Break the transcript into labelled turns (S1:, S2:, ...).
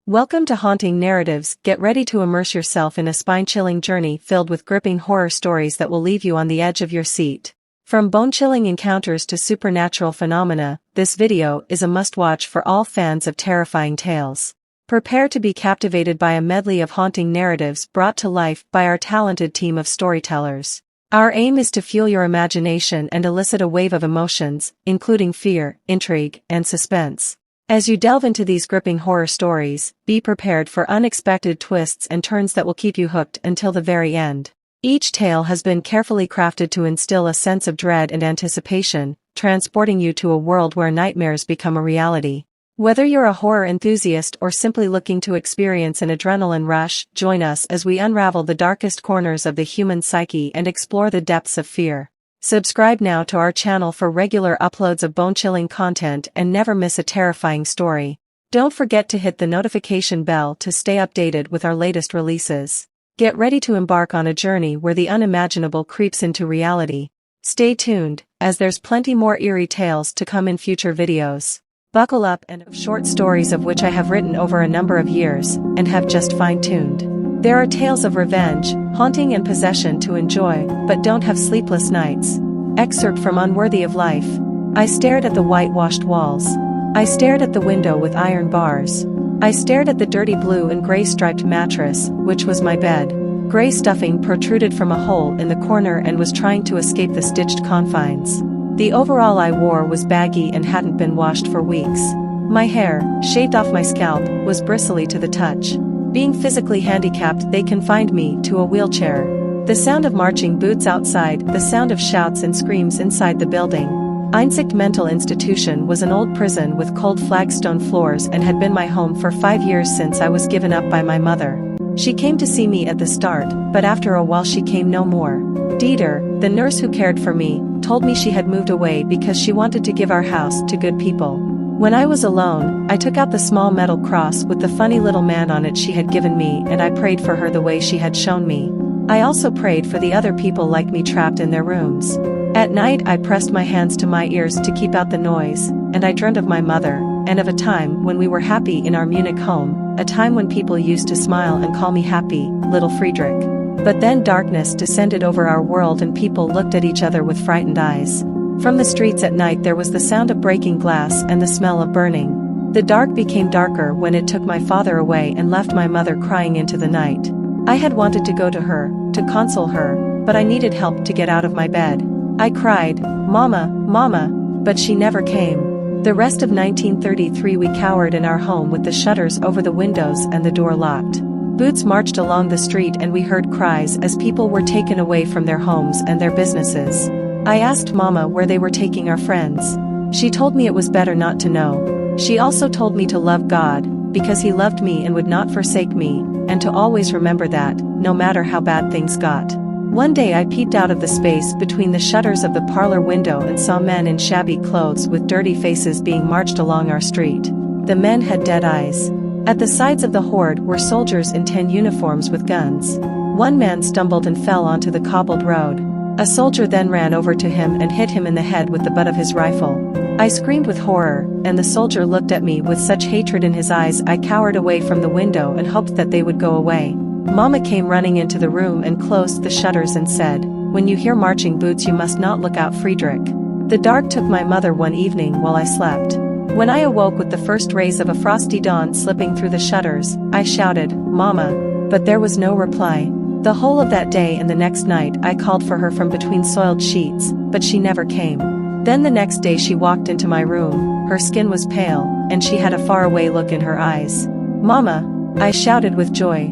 S1: Welcome to Haunting Narratives. Get ready to immerse yourself in a spine-chilling journey filled with gripping horror stories that will leave you on the edge of your seat. From bone-chilling encounters to supernatural phenomena, this video is a must-watch for all fans of terrifying tales. Prepare to be captivated by a medley of haunting narratives brought to life by our talented team of storytellers. Our aim is to fuel your imagination and elicit a wave of emotions, including fear, intrigue, and suspense. As you delve into these gripping horror stories, be prepared for unexpected twists and turns that will keep you hooked until the very end. Each tale has been carefully crafted to instill a sense of dread and anticipation, transporting you to a world where nightmares become a reality. Whether you're a horror enthusiast or simply looking to experience an adrenaline rush, join us as we unravel the darkest corners of the human psyche and explore the depths of fear. Subscribe now to our channel for regular uploads of bone-chilling content and never miss a terrifying story. Don't forget to hit the notification bell to stay updated with our latest releases. Get ready to embark on a journey where the unimaginable creeps into reality. Stay tuned, as there's plenty more eerie tales to come in future videos. Buckle up and short stories of which I have written over a number of years and have just fine-tuned. There are tales of revenge, haunting and possession to enjoy, but don't have sleepless nights. Excerpt from Unworthy of Life. I stared at the whitewashed walls. I stared at the window with iron bars. I stared at the dirty blue and gray striped mattress, which was my bed. Gray stuffing protruded from a hole in the corner and was trying to escape the stitched confines. The overall I wore was baggy and hadn't been washed for weeks. My hair, shaved off my scalp, was bristly to the touch. Being physically handicapped, they confined me to a wheelchair. The sound of marching boots outside, the sound of shouts and screams inside the building. Einsicht Mental Institution was an old prison with cold flagstone floors and had been my home for 5 years since I was given up by my mother. She came to see me at the start, but after a while she came no more. Dieter, the nurse who cared for me, told me she had moved away because she wanted to give our house to good people. When I was alone, I took out the small metal cross with the funny little man on it she had given me and I prayed for her the way she had shown me. I also prayed for the other people like me trapped in their rooms. At night I pressed my hands to my ears to keep out the noise, and I dreamed of my mother, and of a time when we were happy in our Munich home, a time when people used to smile and call me happy, little Friedrich. But then darkness descended over our world and people looked at each other with frightened eyes. From the streets at night there was the sound of breaking glass and the smell of burning. The dark became darker when it took my father away and left my mother crying into the night. I had wanted to go to her, to console her, but I needed help to get out of my bed. I cried, "Mama, Mama," but she never came. The rest of 1933 we cowered in our home with the shutters over the windows and the door locked. Boots marched along the street and we heard cries as people were taken away from their homes and their businesses. I asked Mama where they were taking our friends. She told me it was better not to know. She also told me to love God, because He loved me and would not forsake me, and to always remember that, no matter how bad things got. One day I peeped out of the space between the shutters of the parlor window and saw men in shabby clothes with dirty faces being marched along our street. The men had dead eyes. At the sides of the horde were soldiers in tan uniforms with guns. One man stumbled and fell onto the cobbled road. A soldier then ran over to him and hit him in the head with the butt of his rifle. I screamed with horror, and the soldier looked at me with such hatred in his eyes I cowered away from the window and hoped that they would go away. Mama came running into the room and closed the shutters and said, "When you hear marching boots you must not look out, Friedrich." The dark took my mother one evening while I slept. When I awoke with the first rays of a frosty dawn slipping through the shutters, I shouted, "Mama," but there was no reply. The whole of that day and the next night I called for her from between soiled sheets, but she never came. Then the next day she walked into my room, her skin was pale, and she had a faraway look in her eyes. "Mama," I shouted with joy,